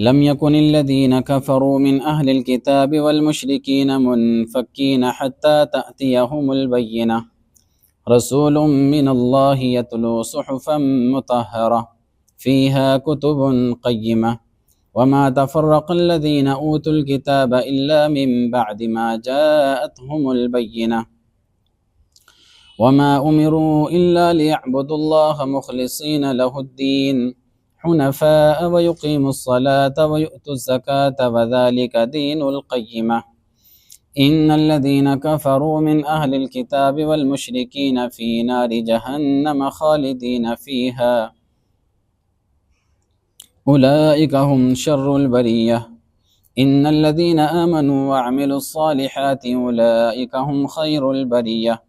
لم يكن الذين كفروا من أهل الكتاب والمشركين منفكين حتى تأتيهم البينة رسول من الله يتلو صحفا مطهرة فيها كتب قيمة وما تفرق الذين أوتوا الكتاب إلا من بعد ما جاءتهم البينة وما أمروا إلا ليعبدوا الله مخلصين له الدين حنفاء ويقيموا الصلاة ويؤتوا الزكاة وذلك دين القيمة إن الذين كفروا من أهل الكتاب والمشركين في نار جهنم خالدين فيها أولئك هم شر البرية إن الذين آمنوا وعملوا الصالحات أولئك هم خير البرية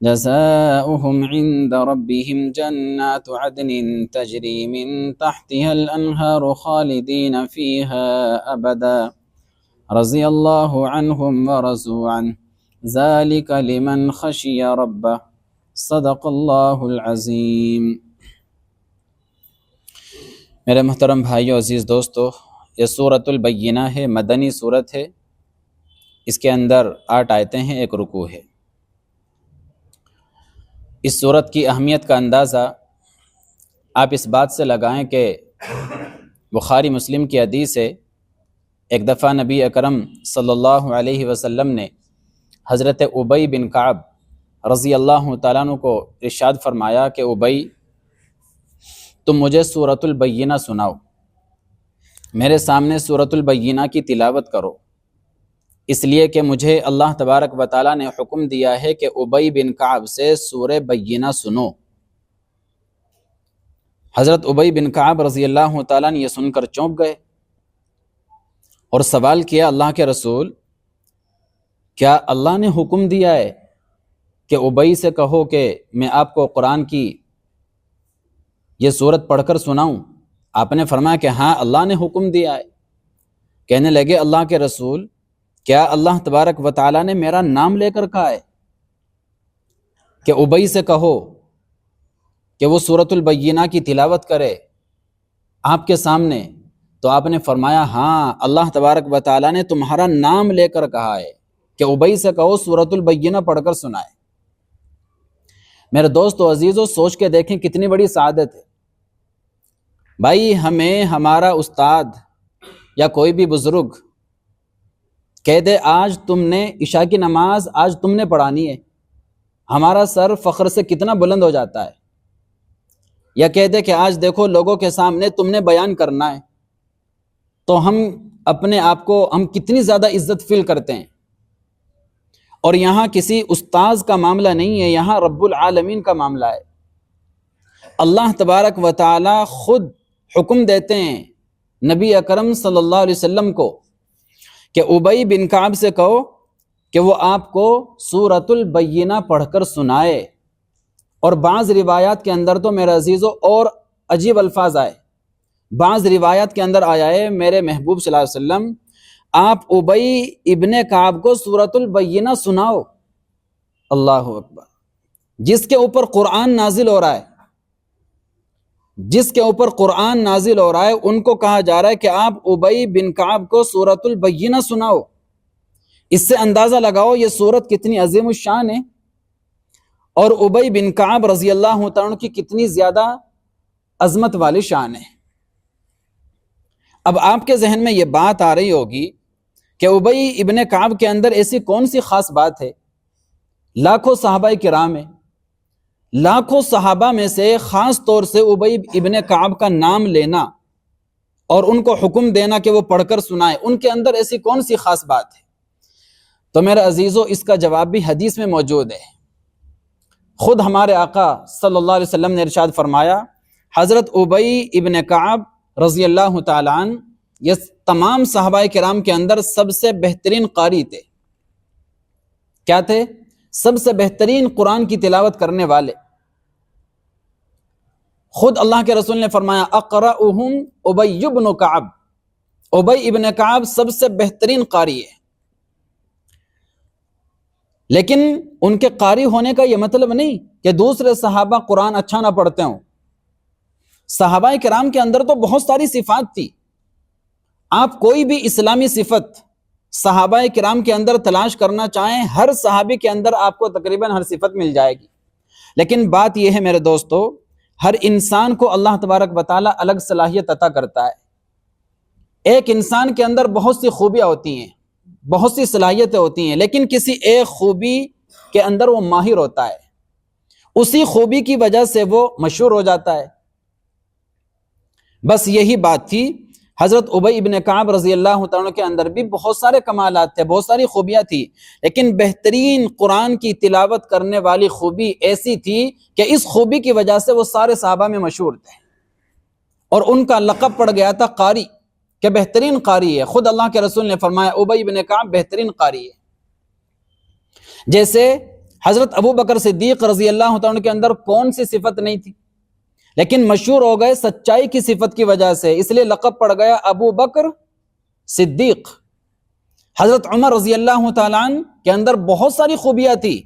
جزاؤهم عند ربهم جنات عدن تجري من تحتها الأنهار خالدين فيها أبدا رضي الله عنهم ورضوا عنه ذلك لمن خشي ربه صدق اللہ العظیم۔ میرے محترم بھائیو، عزیز دوستو، یہ سورۃ البینہ ہے، مدنی سورت ہے۔ اس کے اندر 8 آیتیں ہیں، 1 رکوع ہے۔ اس سورت کی اہمیت کا اندازہ آپ اس بات سے لگائیں کہ بخاری مسلم کی حدیث ہے، ایک دفعہ نبی اکرم صلی اللہ علیہ وسلم نے حضرت ابی بن کعب رضی اللہ تعالیٰ عنہ کو ارشاد فرمایا کہ ابی، تم مجھے سورۃ البینہ سناؤ، میرے سامنے سورۃ البینہ کی تلاوت کرو، اس لیے کہ مجھے اللہ تبارک و تعالیٰ نے حکم دیا ہے کہ ابی بن کعب سے سورہ بینہ سنو۔ حضرت ابی بن کعب رضی اللہ تعالیٰ نے یہ سن کر چونک گئے اور سوال کیا، اللہ کے رسول، کیا اللہ نے حکم دیا ہے کہ ابی سے کہو کہ میں آپ کو قرآن کی یہ سورت پڑھ کر سناؤں؟ آپ نے فرمایا کہ ہاں، اللہ نے حکم دیا ہے۔ کہنے لگے، اللہ کے رسول، کیا اللہ تبارک و تعالیٰ نے میرا نام لے کر کہا ہے کہ ابی سے کہو کہ وہ سورۃ البینہ کی تلاوت کرے آپ کے سامنے؟ تو آپ نے فرمایا ہاں، اللہ تبارک و تعالیٰ نے تمہارا نام لے کر کہا ہے کہ ابی سے کہو سورۃ البینہ پڑھ کر سنائے۔ میرے دوستو عزیزو، سوچ کے دیکھیں کتنی بڑی سعادت ہے۔ بھائی، ہمیں ہمارا استاد یا کوئی بھی بزرگ کہہ دے آج تم نے عشاء کی نماز آج تم نے پڑھانی ہے، ہمارا سر فخر سے کتنا بلند ہو جاتا ہے۔ یا کہہ دے کہ آج دیکھو لوگوں کے سامنے تم نے بیان کرنا ہے، تو ہم اپنے آپ کو کتنی زیادہ عزت فیل کرتے ہیں۔ اور یہاں کسی استاذ کا معاملہ نہیں ہے، یہاں رب العالمین کا معاملہ ہے۔ اللہ تبارک و تعالی خود حکم دیتے ہیں نبی اکرم صلی اللہ علیہ وسلم کو کہ ابی بن کعب سے کہو کہ وہ آپ کو سورۃ البینہ پڑھ کر سنائے۔ اور بعض روایات کے اندر تو میرے عزیزو اور عجیب الفاظ آئے۔ بعض روایات کے اندر آیا ہے، میرے محبوب صلی اللہ علیہ وسلم آپ ابی ابن کعب کو سورۃ البینہ سناؤ۔ اللہ اکبر! جس کے اوپر قرآن نازل ہو رہا ہے، جس کے اوپر قرآن نازل ہو رہا ہے، ان کو کہا جا رہا ہے کہ آپ ابی بن کعب کو سورۃ البینہ سناؤ۔ اس سے اندازہ لگاؤ یہ سورت کتنی عظیم الشان ہے، اور ابی بن کعب رضی اللہ تعالیٰ عنہ کی کتنی زیادہ عظمت والی شان ہے۔ اب آپ کے ذہن میں یہ بات آ رہی ہوگی کہ ابی ابن کعب کے اندر ایسی کون سی خاص بات ہے؟ لاکھوں صحابہ کرام ہیں، لاکھوں صحابہ میں سے خاص طور سے ابی ابن کعب کا نام لینا اور ان کو حکم دینا کہ وہ پڑھ کر سنائے، ان کے اندر ایسی کون سی خاص بات ہے؟ تو میرے عزیزو، اس کا جواب بھی حدیث میں موجود ہے۔ خود ہمارے آقا صلی اللہ علیہ وسلم نے ارشاد فرمایا، حضرت ابی ابن کعب رضی اللہ تعالیٰ عنہ یہ تمام صحابہ کرام کے اندر سب سے بہترین قاری تھے۔ کیا تھے؟ سب سے بہترین قرآن کی تلاوت کرنے والے۔ خود اللہ کے رسول نے فرمایا، اقرأہم ابی بن کعب، ابی ابن کعب سب سے بہترین قاری ہے۔ لیکن ان کے قاری ہونے کا یہ مطلب نہیں کہ دوسرے صحابہ قرآن اچھا نہ پڑھتے ہوں۔ صحابہ کرام کے اندر تو بہت ساری صفات تھی، آپ کوئی بھی اسلامی صفت صحابہ کرام کے اندر تلاش کرنا چاہیں، ہر صحابی کے اندر آپ کو تقریباً ہر صفت مل جائے گی. لیکن بات یہ ہے میرے دوستو، ہر انسان کو اللہ تبارک و تعالیٰ الگ صلاحیت عطا کرتا ہے. ایک انسان کے اندر بہت سی خوبیاں ہوتی ہیں، بہت سی صلاحیتیں ہوتی ہیں، لیکن کسی ایک خوبی کے اندر وہ ماہر ہوتا ہے، اسی خوبی کی وجہ سے وہ مشہور ہو جاتا ہے. بس یہی بات تھی. حضرت ابی ابن کعب رضی اللہ تعالیٰ کے اندر بھی بہت سارے کمالات تھے، بہت ساری خوبیاں تھی، لیکن بہترین قرآن کی تلاوت کرنے والی خوبی ایسی تھی کہ اس خوبی کی وجہ سے وہ سارے صحابہ میں مشہور تھے، اور ان کا لقب پڑ گیا تھا قاری، کہ بہترین قاری ہے. خود اللہ کے رسول نے فرمایا ابی ابن کعب بہترین قاری ہے. جیسے حضرت ابو بکر صدیق رضی اللہ تعالیٰ کے اندر کون سی صفت نہیں تھی، لیکن مشہور ہو گئے سچائی کی صفت کی وجہ سے، اس لیے لقب پڑ گیا ابو بکر صدیق. حضرت عمر رضی اللہ تعالیٰ عنہ کے اندر بہت ساری خوبیاں تھی،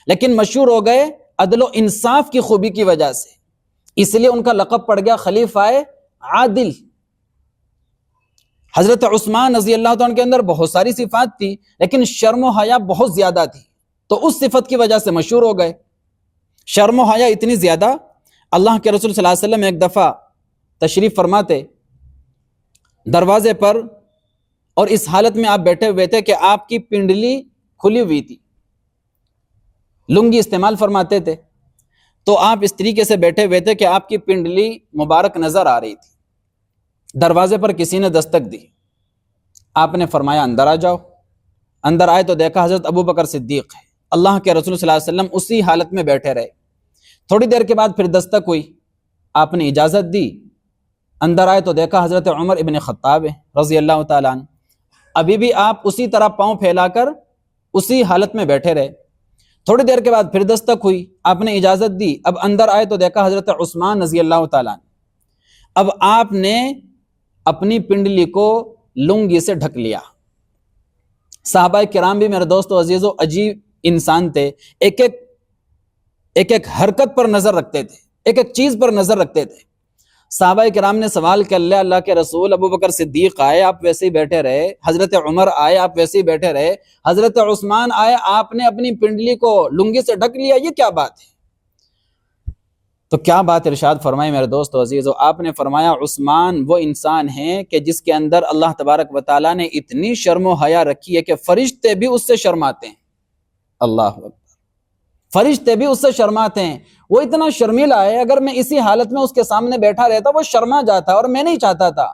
لیکن مشہور ہو گئے عدل و انصاف کی خوبی کی وجہ سے، اس لیے ان کا لقب پڑ گیا خلیفہ عادل. حضرت عثمان رضی اللہ تعالیٰ عنہ کے اندر بہت ساری صفات تھی، لیکن شرم و حیا بہت زیادہ تھی، تو اس صفت کی وجہ سے مشہور ہو گئے. شرم و حیا اتنی زیادہ، اللہ کے رسول صلی اللہ علیہ وسلم ایک دفعہ تشریف فرماتے دروازے پر، اور اس حالت میں آپ بیٹھے ہوئے تھے کہ آپ کی پنڈلی کھلی ہوئی تھی، لنگی استعمال فرماتے تھے، تو آپ اس طریقے سے بیٹھے ہوئے تھے کہ آپ کی پنڈلی مبارک نظر آ رہی تھی. دروازے پر کسی نے دستک دی، آپ نے فرمایا اندر آ جاؤ. اندر آئے تو دیکھا حضرت ابو بکر صدیق ہے. اللہ کے رسول صلی اللہ علیہ وسلم اسی حالت میں بیٹھے رہے. تھوڑی دیر کے بعد پھر دستک ہوئی، آپ نے اجازت دی. اندر آئے تو دیکھا حضرت عمر ابن خطاب ہے رضی اللہ تعالیٰ عنہ. ابھی بھی آپ اسی طرح پاؤں پھیلا کر اسی حالت میں بیٹھے رہے. تھوڑی دیر کے بعد پھر دستک ہوئی، آپ نے اجازت دی. اب اندر آئے تو دیکھا حضرت عثمان رضی اللہ تعالیٰ عنہ. اب آپ نے اپنی پنڈلی کو لنگی سے ڈھک لیا. صحابہ کرام بھی میرے دوستو عزیزو عجیب انسان تھے، ایک ایک حرکت پر نظر رکھتے تھے، ایک ایک چیز پر نظر رکھتے تھے. صحابہ کرام نے سوال کر لیا، اللہ کے رسول ابو بکر صدیق آئے آپ ویسے ہی بیٹھے رہے، حضرت عمر آئے آپ ویسے ہی بیٹھے رہے، حضرت عثمان آئے آپ نے اپنی پنڈلی کو لنگی سے ڈھک لیا، یہ کیا بات ہے؟ تو کیا بات ارشاد فرمائی میرے دوستو عزیزو، آپ نے فرمایا عثمان وہ انسان ہے کہ جس کے اندر اللہ تبارک و تعالیٰ نے اتنی شرم و حیا رکھی ہے کہ فرشتے بھی اس سے شرماتے ہیں. اللہ اکبر، فرشتے بھی اس سے شرماتے ہیں. وہ اتنا شرمیلا ہے، اگر میں اسی حالت میں اس کے سامنے بیٹھا رہتا وہ شرما جاتا، اور میں نہیں چاہتا تھا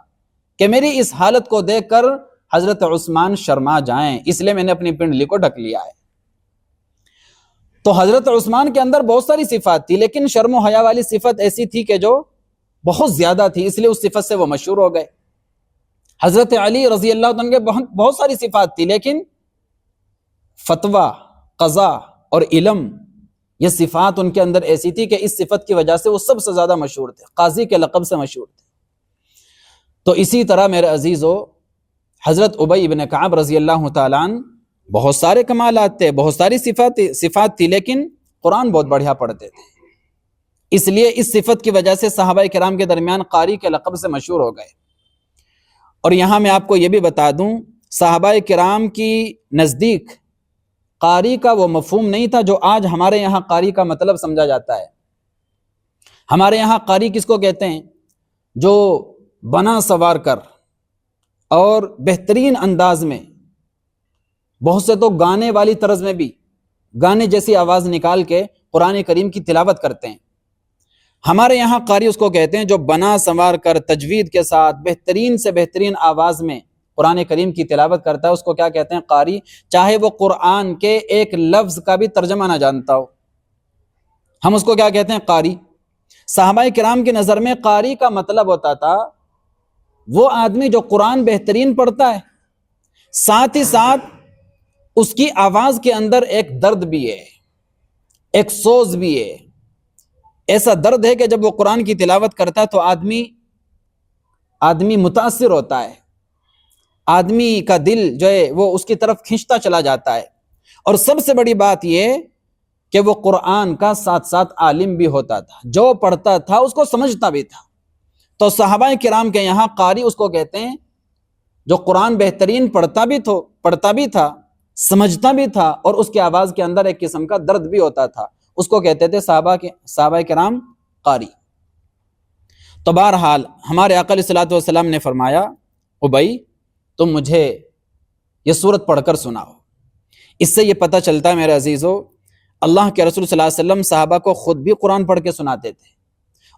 کہ میری اس حالت کو دیکھ کر حضرت عثمان شرما جائیں، اس لیے میں نے اپنی پنڈلی کو ڈھک لیا ہے. تو حضرت عثمان کے اندر بہت ساری صفات تھی، لیکن شرم و حیا والی صفت ایسی تھی کہ جو بہت زیادہ تھی، اس لیے اس صفت سے وہ مشہور ہو گئے. حضرت علی رضی اللہ عنہ کے بہت ساری صفات تھی، لیکن فتویٰ، قضاء اور علم، یہ صفات ان کے اندر ایسی تھی کہ اس صفت کی وجہ سے وہ سب سے زیادہ مشہور تھے، قاضی کے لقب سے مشہور تھے. تو اسی طرح میرے عزیزو حضرت ابی ابن کعب رضی اللہ تعالیٰ عنہ بہت سارے کمالات تھے، بہت ساری صفات تھی، لیکن قرآن بہت بڑھیا پڑھتے تھے. اس لیے اس صفت کی وجہ سے صحابہ کرام کے درمیان قاری کے لقب سے مشہور ہو گئے. اور یہاں میں آپ کو یہ بھی بتا دوں، صحابہ کرام کی نزدیک قاری کا وہ مفہوم نہیں تھا جو آج ہمارے یہاں قاری کا مطلب سمجھا جاتا ہے. ہمارے یہاں قاری کس کو کہتے ہیں؟ جو بنا سوار کر اور بہترین انداز میں، بہت سے تو گانے والی طرز میں بھی گانے جیسی آواز نکال کے قرآن کریم کی تلاوت کرتے ہیں. ہمارے یہاں قاری اس کو کہتے ہیں جو بنا سنوار کر تجوید کے ساتھ بہترین سے بہترین آواز میں قرآن کریم کی تلاوت کرتا ہے، اس کو کیا کہتے ہیں؟ قاری. چاہے وہ قرآن کے ایک لفظ کا بھی ترجمہ نہ جانتا ہو، ہم اس کو کیا کہتے ہیں؟ قاری. صحابہ کرام کی نظر میں قاری کا مطلب ہوتا تھا وہ آدمی جو قرآن بہترین پڑھتا ہے، ساتھ ہی ساتھ اس کی آواز کے اندر ایک درد بھی ہے، ایک سوز بھی ہے. ایسا درد ہے کہ جب وہ قرآن کی تلاوت کرتا ہے تو آدمی متاثر ہوتا ہے، آدمی کا دل جو ہے وہ اس کی طرف کھنچتا چلا جاتا ہے. اور سب سے بڑی بات یہ کہ وہ قرآن کا ساتھ ساتھ عالم بھی ہوتا تھا، جو پڑھتا تھا اس کو سمجھتا بھی تھا. تو صحابہ کرام کے یہاں قاری اس کو کہتے ہیں جو قرآن بہترین پڑھتا بھی تھا، سمجھتا بھی تھا، اور اس کی آواز کے اندر ایک قسم کا درد بھی ہوتا تھا، اس کو کہتے تھے صحابہ کرام قاری۔ تو بہرحال ہمارے آقا علیہ الصلوۃ والسلام نے فرمایا ابی تم مجھے یہ سورت پڑھ کر سناؤ۔ اس سے یہ پتہ چلتا ہے میرے عزیزو، اللہ کے رسول صلی اللہ علیہ وسلم صحابہ کو خود بھی قرآن پڑھ کے سناتے تھے،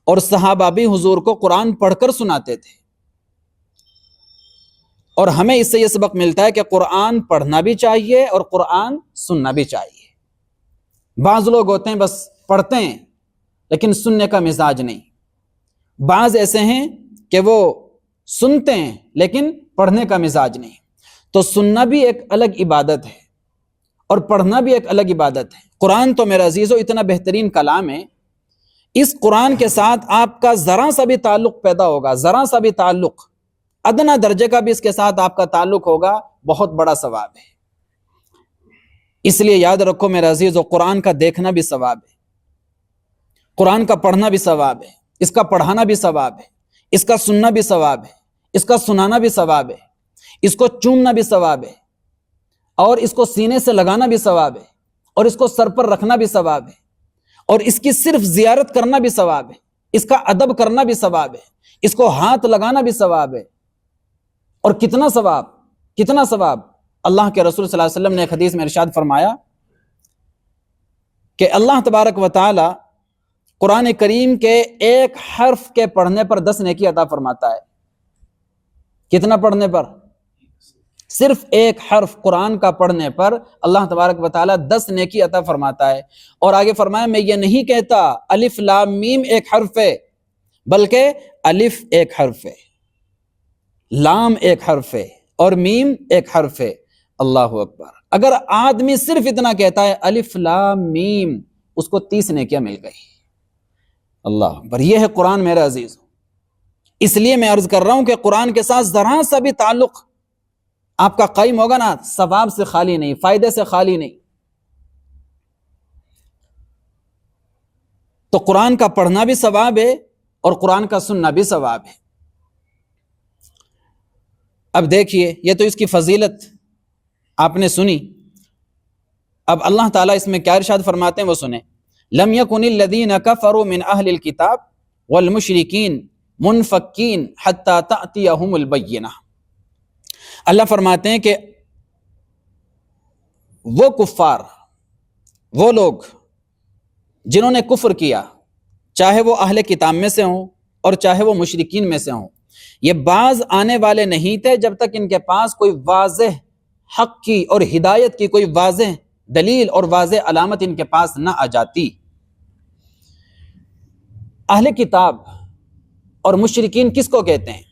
اور صحابہ بھی حضور کو قرآن پڑھ کر سناتے تھے۔ اور ہمیں اس سے یہ سبق ملتا ہے کہ قرآن پڑھنا بھی چاہیے اور قرآن سننا بھی چاہیے۔ بعض لوگ ہوتے ہیں بس پڑھتے ہیں لیکن سننے کا مزاج نہیں، بعض ایسے ہیں کہ وہ سنتے ہیں لیکن پڑھنے کا مزاج نہیں۔ تو سننا بھی ایک الگ عبادت ہے اور پڑھنا بھی ایک الگ عبادت ہے۔ قرآن تو میرے عزیزو اتنا بہترین کلام ہے، اس قرآن کے ساتھ آپ کا ذرا سا بھی تعلق پیدا ہوگا، ذرا سا بھی تعلق، ادنا درجے کا بھی اس کے ساتھ آپ کا تعلق ہوگا، بہت بڑا ثواب ہے۔ اس لیے یاد رکھو میرے عزیزو، قرآن کا دیکھنا بھی ثواب ہے، قرآن کا پڑھنا بھی ثواب ہے، اس کا پڑھانا بھی ثواب ہے، اس کا سننا بھی ثواب ہے، اس کا سنانا بھی ثواب ہے، اس کو چومنا بھی ثواب ہے، اور اس کو سینے سے لگانا بھی ثواب ہے، اور اس کو سر پر رکھنا بھی ثواب ہے، اور اس کی صرف زیارت کرنا بھی ثواب ہے، اس کا ادب کرنا بھی ثواب ہے، اس کو ہاتھ لگانا بھی ثواب ہے۔ اور کتنا ثواب، کتنا ثواب! اللہ کے رسول صلی اللہ علیہ وسلم نے ایک حدیث میں ارشاد فرمایا کہ اللہ تبارک و تعالی قرآن کریم کے ایک حرف کے پڑھنے پر 10 نیکی عطا فرماتا ہے۔ کتنا پڑھنے پر؟ صرف ایک حرف قرآن کا پڑھنے پر اللہ تبارک و تعالی 10 نیکی عطا فرماتا ہے۔ اور آگے فرمایا میں یہ نہیں کہتا الف لام میم ایک حرف ہے، بلکہ الف ایک حرف ہے، لام ایک حرف ہے، اور میم ایک حرف ہے۔ اللہ اکبر! اگر آدمی صرف اتنا کہتا ہے الف لام میم، اس کو 30 نیکیاں مل گئی۔ اللہ اکبر! یہ ہے قرآن میرے عزیز۔ اس لیے میں عرض کر رہا ہوں کہ قرآن کے ساتھ ذرا سا بھی تعلق آپ کا قائم ہوگا نا، ثواب سے خالی نہیں، فائدے سے خالی نہیں۔ تو قرآن کا پڑھنا بھی ثواب ہے اور قرآن کا سننا بھی ثواب ہے۔ اب دیکھیے، یہ تو اس کی فضیلت آپ نے سنی۔ اب اللہ تعالیٰ اس میں کیا ارشاد فرماتے ہیں وہ سنیں۔ لم یکن الذین کفروا من اہل الکتاب والمشرکین منفکین حتی تأتیہم البینہ۔ اللہ فرماتے ہیں کہ وہ کفار، وہ لوگ جنہوں نے کفر کیا، چاہے وہ اہل کتاب میں سے ہوں اور چاہے وہ مشرکین میں سے ہوں، یہ باز آنے والے نہیں تھے جب تک ان کے پاس کوئی واضح حق کی اور ہدایت کی کوئی واضح دلیل اور واضح علامت ان کے پاس نہ آ جاتی۔ اہل کتاب اور مشرکین کس کو کہتے ہیں؟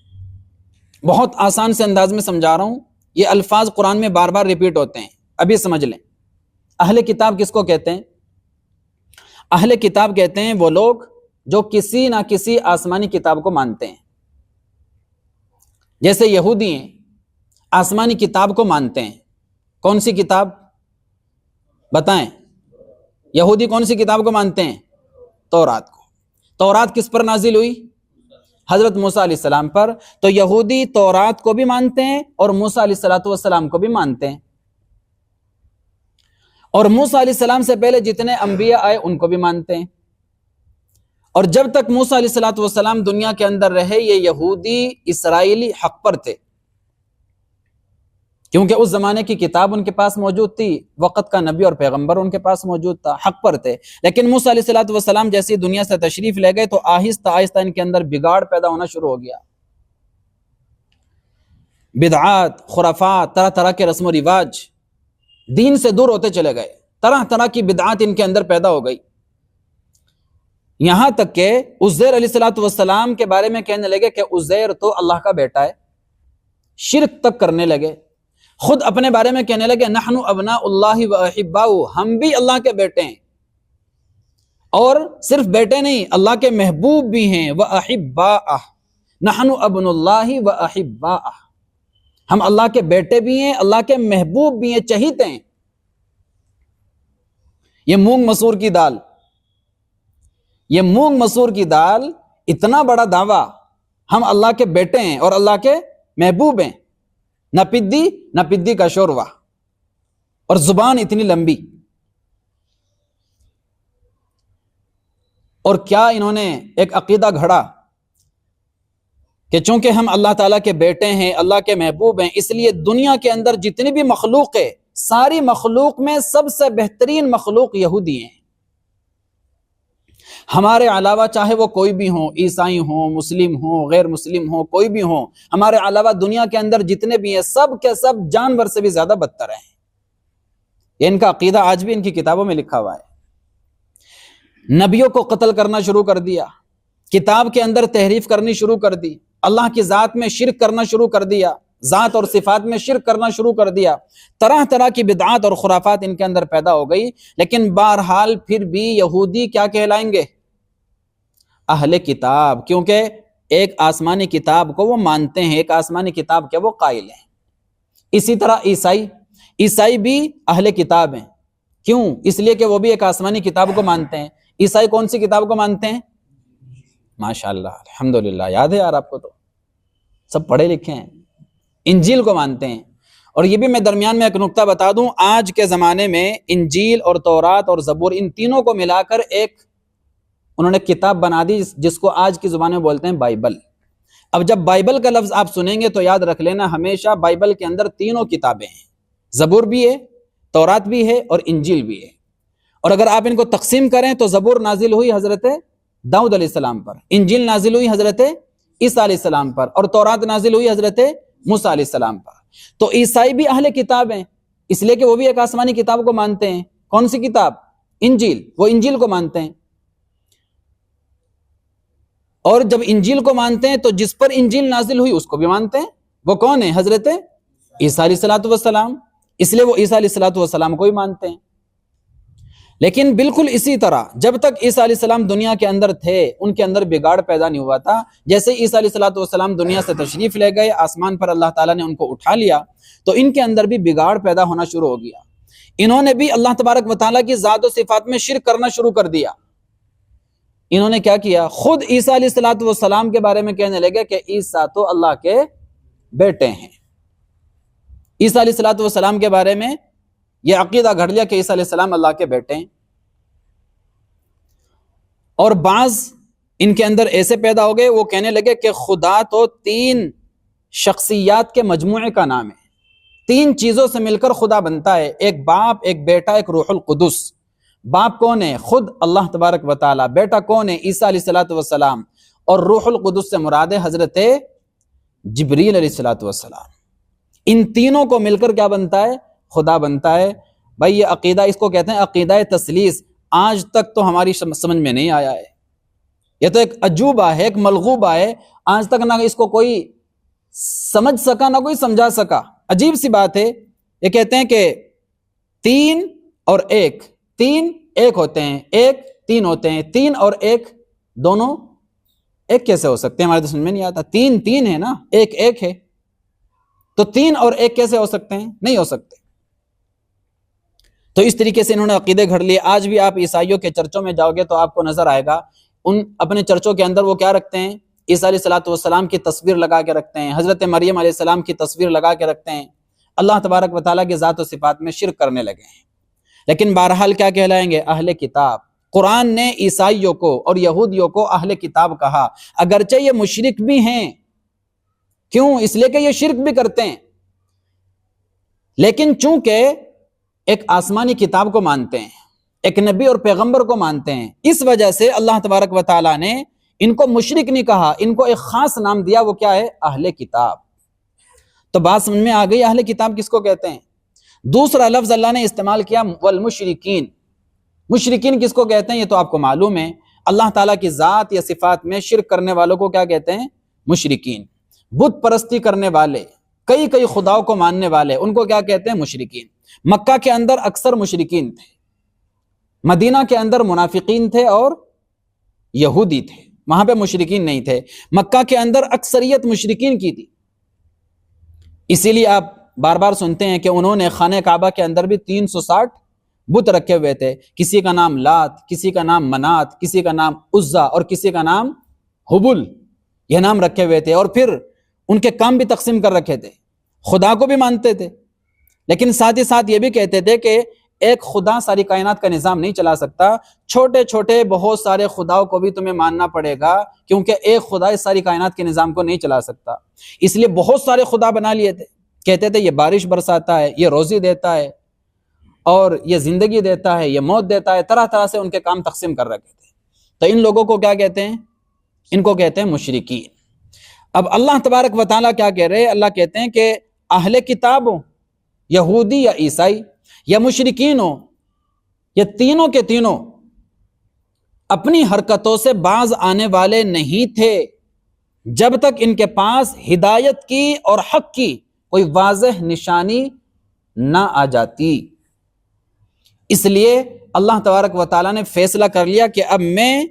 بہت آسان سے انداز میں سمجھا رہا ہوں، یہ الفاظ قرآن میں بار بار ریپیٹ ہوتے ہیں، ابھی سمجھ لیں۔ اہل کتاب کس کو کہتے ہیں؟ اہل کتاب کہتے ہیں وہ لوگ جو کسی نہ کسی آسمانی کتاب کو مانتے ہیں۔ جیسے یہودی ہیں، آسمانی کتاب کو مانتے ہیں۔ کون سی کتاب بتائیں؟ یہودی کون سی کتاب کو مانتے ہیں؟ تورات کو۔ تورات کس پر نازل ہوئی؟ حضرت موسیٰ علیہ السلام پر۔ تو یہودی تورات کو بھی مانتے ہیں اور موسیٰ علیہ السلام کو بھی مانتے ہیں، اور موسیٰ علیہ السلام سے پہلے جتنے انبیاء آئے ان کو بھی مانتے ہیں۔ اور جب تک موسیٰ علیہ السلام دنیا کے اندر رہے، یہ یہودی اسرائیلی حق پر تھے، کیونکہ اس زمانے کی کتاب ان کے پاس موجود تھی، وقت کا نبی اور پیغمبر ان کے پاس موجود تھا، حق پر تھے۔ لیکن موسیٰ علیہ السلام جیسی دنیا سے تشریف لے گئے تو آہستہ آہستہ ان کے اندر بگاڑ پیدا ہونا شروع ہو گیا۔ بدعات، خرافات، طرح طرح کے رسم و رواج دین سے دور ہوتے چلے گئے، طرح طرح کی بدعات ان کے اندر پیدا ہو گئی، یہاں تک کہ عزیر علیہ السلام کے بارے میں کہنے لگے کہ عزیر تو اللہ کا بیٹا ہے، شرک تک کرنے لگے۔ خود اپنے بارے میں کہنے لگے نحن ابناء اللہ و احباؤ، ہم بھی اللہ کے بیٹے ہیں، اور صرف بیٹے نہیں، اللہ کے محبوب بھی ہیں۔ و احباء، نحن ابن اللہ و احباء، ہم اللہ کے بیٹے بھی ہیں، اللہ کے محبوب بھی ہیں، چہیتے ہیں۔ یہ مونگ مسور کی دال، یہ مونگ مسور کی دال، اتنا بڑا دعویٰ ہم اللہ کے بیٹے ہیں اور اللہ کے محبوب ہیں، نہ پدی کا شوروا، اور زبان اتنی لمبی. اور کیا انہوں نے ایک عقیدہ گھڑا کہ چونکہ ہم اللہ تعالیٰ کے بیٹے ہیں، اللہ کے محبوب ہیں، اس لیے دنیا کے اندر جتنی بھی مخلوق ہے، ساری مخلوق میں سب سے بہترین مخلوق یہودی ہیں. ہمارے علاوہ چاہے وہ کوئی بھی ہوں، عیسائی ہوں، مسلم ہوں، غیر مسلم ہوں، کوئی بھی ہوں، ہمارے علاوہ دنیا کے اندر جتنے بھی ہیں سب کے سب جانور سے بھی زیادہ بدتر ہیں. یہ ان کا عقیدہ آج بھی ان کی کتابوں میں لکھا ہوا ہے. نبیوں کو قتل کرنا شروع کر دیا، کتاب کے اندر تحریف کرنی شروع کر دی، اللہ کی ذات میں شرک کرنا شروع کر دیا، ذات اور صفات میں شرک کرنا شروع کر دیا، طرح طرح کی بدعات اور خرافات ان کے اندر پیدا ہو گئی. لیکن بہرحال پھر بھی یہودی کیا کہلائیں گے؟ اہل کتاب، کیونکہ ایک آسمانی کتاب کو وہ مانتے ہیں، ایک آسمانی کتاب کے وہ قائل ہیں. اسی طرح عیسائی بھی اہل کتاب ہیں. کیوں؟ اس لیے کہ وہ بھی ایک آسمانی کتاب کو مانتے ہیں. عیسائی کون سی کتاب کو مانتے ہیں؟ ماشاءاللہ، الحمدللہ، یاد ہے یار آپ کو، تو سب پڑھے لکھے ہیں. انجیل کو مانتے ہیں. اور یہ بھی میں درمیان میں ایک نکتہ بتا دوں، آج کے زمانے میں انجیل اور تورات اور زبور، ان تینوں کو ملا کر ایک انہوں نے کتاب بنا دی جس کو آج کی زبان میں بولتے ہیں بائبل. اب جب بائبل کا لفظ آپ سنیں گے تو یاد رکھ لینا، ہمیشہ بائبل کے اندر تینوں کتابیں ہیں، زبور بھی ہے، تورات بھی ہے اور انجیل بھی ہے. اور اگر آپ ان کو تقسیم کریں تو زبور نازل ہوئی حضرت داؤد علیہ السلام پر، انجیل نازل ہوئی حضرت عیسیٰ علیہ السلام پر، اور تورات نازل ہوئی حضرت موسیٰ علیہ السلام پر. تو عیسائی بھی اہل کتاب ہیں، اس لیے کہ وہ بھی ایک آسمانی کتاب کو مانتے ہیں. کون سی کتاب؟ انجیل. وہ انجیل کو مانتے ہیں. اور جب انجیل کو مانتے ہیں تو جس پر انجیل نازل ہوئی اس کو بھی مانتے ہیں. وہ کون ہے؟ حضرت عیسیٰ علیہ السلام. اس لیے وہ عیسیٰ علیہ السلام کو بھی مانتے ہیں. لیکن بالکل اسی طرح جب تک عیسیٰ علیہ السلام دنیا کے اندر تھے ان کے اندر بگاڑ پیدا نہیں ہوا تھا. جیسے عیسیٰ علیہ السلام دنیا سے تشریف لے گئے، آسمان پر اللہ تعالیٰ نے ان کو اٹھا لیا، تو ان کے اندر بھی بگاڑ پیدا ہونا شروع ہو گیا. انہوں نے بھی اللہ تبارک و تعالیٰ کی ذات و صفات میں شرک کرنا شروع کر دیا. انہوں نے کیا کیا؟ خود عیسیٰ علیہ السلام کے بارے میں کہنے لگے کہ عیسیٰ تو اللہ کے بیٹے ہیں. عیسیٰ علیہ السلام کے بارے میں یہ عقیدہ گھڑ لیا کہ عیسیٰ علیہ السلام اللہ کے بیٹے ہیں. اور بعض ان کے اندر ایسے پیدا ہو گئے، وہ کہنے لگے کہ خدا تو 3 شخصیات کے مجموعے کا نام ہے، 3 چیزوں سے مل کر خدا بنتا ہے، ایک باپ، ایک بیٹا، ایک روح القدس. باپ کون ہے؟ خود اللہ تبارک و تعالیٰ. بیٹا کون ہے؟ عیسیٰ علیہ السلام. اور روح القدس سے مراد ہے حضرت جبریل علیہ السلام. ان تینوں کو مل کر کیا بنتا ہے؟ خدا بنتا ہے. بھائی یہ عقیدہ، اس کو کہتے ہیں عقیدہ تثلیث. آج تک تو ہماری سمجھ میں نہیں آیا ہے. یہ تو ایک عجوبہ ہے، ایک ملغوبہ ہے. آج تک نہ اس کو کوئی سمجھ سکا نہ کوئی سمجھا سکا. عجیب سی بات ہے. یہ کہتے ہیں کہ 3 اور 1، 3 1 ہوتے ہیں، 1 3 ہوتے ہیں، 3 اور 1 دونوں ایک کیسے ہو سکتے ہیں؟ ہمارے تو سمجھ میں نہیں آتا. 3 3 ہے نا، 1 1 ہے، تو 3 اور 1 کیسے ہو سکتے ہیں؟ نہیں ہو سکتے. تو اس طریقے سے انہوں نے عقیدے گھڑ لیے. آج بھی آپ عیسائیوں کے چرچوں میں جاؤ گے تو آپ کو نظر آئے گا، ان اپنے چرچوں کے اندر وہ کیا رکھتے ہیں؟ عیسیٰ علیہ السلام کی تصویر لگا کے رکھتے ہیں، حضرت مریم علیہ السلام کی تصویر لگا کے رکھتے ہیں. اللہ تبارک و تعالیٰ کی ذات و صفات میں شرک کرنے لگے ہیں. لیکن بہرحال کیا کہلائیں گے؟ اہل کتاب. قرآن نے عیسائیوں کو اور یہودیوں کو اہل کتاب کہا، اگرچہ یہ مشرک بھی ہیں. کیوں؟ اس لیے کہ یہ شرک بھی کرتے ہیں. لیکن چونکہ ایک آسمانی کتاب کو مانتے ہیں، ایک نبی اور پیغمبر کو مانتے ہیں، اس وجہ سے اللہ تبارک و تعالیٰ نے ان کو مشرک نہیں کہا، ان کو ایک خاص نام دیا. وہ کیا ہے؟ اہل کتاب. تو بات سمجھ میں آ گئی اہل کتاب کس کو کہتے ہیں. دوسرا لفظ اللہ نے استعمال کیا، والمشرکین. مشرکین کس کو کہتے ہیں؟ یہ تو آپ کو معلوم ہے. اللہ تعالیٰ کی ذات یا صفات میں شرک کرنے والوں کو کیا کہتے ہیں؟ مشرکین. بت پرستی کرنے والے، کئی خداؤں کو ماننے والے، ان کو کیا کہتے ہیں؟ مشرکین. مکہ کے اندر اکثر مشرکین تھے، مدینہ کے اندر منافقین تھے اور یہودی تھے، وہاں پہ مشرکین نہیں تھے. مکہ کے اندر اکثریت مشرکین کی تھی. اسی لیے آپ بار بار سنتے ہیں کہ انہوں نے خانہ کعبہ کے اندر بھی 360 بت رکھے ہوئے تھے. کسی کا نام لات، کسی کا نام منات، کسی کا نام عزا اور کسی کا نام حبل، یہ نام رکھے ہوئے تھے. اور پھر ان کے کام بھی تقسیم کر رکھے تھے. خدا کو بھی مانتے تھے، لیکن ساتھ ہی ساتھ یہ بھی کہتے تھے کہ ایک خدا ساری کائنات کا نظام نہیں چلا سکتا، چھوٹے چھوٹے بہت سارے خداؤں کو بھی تمہیں ماننا پڑے گا، کیونکہ ایک خدا اس ساری کائنات کے نظام کو نہیں چلا سکتا۔ اس لیے بہت سارے خدا بنا لیے تھے، کہتے تھے یہ بارش برساتا ہے، یہ روزی دیتا ہے، اور یہ زندگی دیتا ہے، یہ موت دیتا ہے، طرح طرح سے ان کے کام تقسیم کر رکھے تھے۔ تو ان لوگوں کو کیا کہتے ہیں؟ ان کو کہتے ہیں مشرکین۔ اب اللہ تبارک و تعالیٰ کیا کہہ رہے ہیں؟ اللہ کہتے ہیں کہ اہل کتاب ہو، یہودی یا عیسائی یا مشرکین ہو، یہ تینوں کے تینوں اپنی حرکتوں سے باز آنے والے نہیں تھے جب تک ان کے پاس ہدایت کی اور حق کی کوئی واضح نشانی نہ آ جاتی۔ اس لیے اللہ تبارک و تعالیٰ نے فیصلہ کر لیا کہ اب میں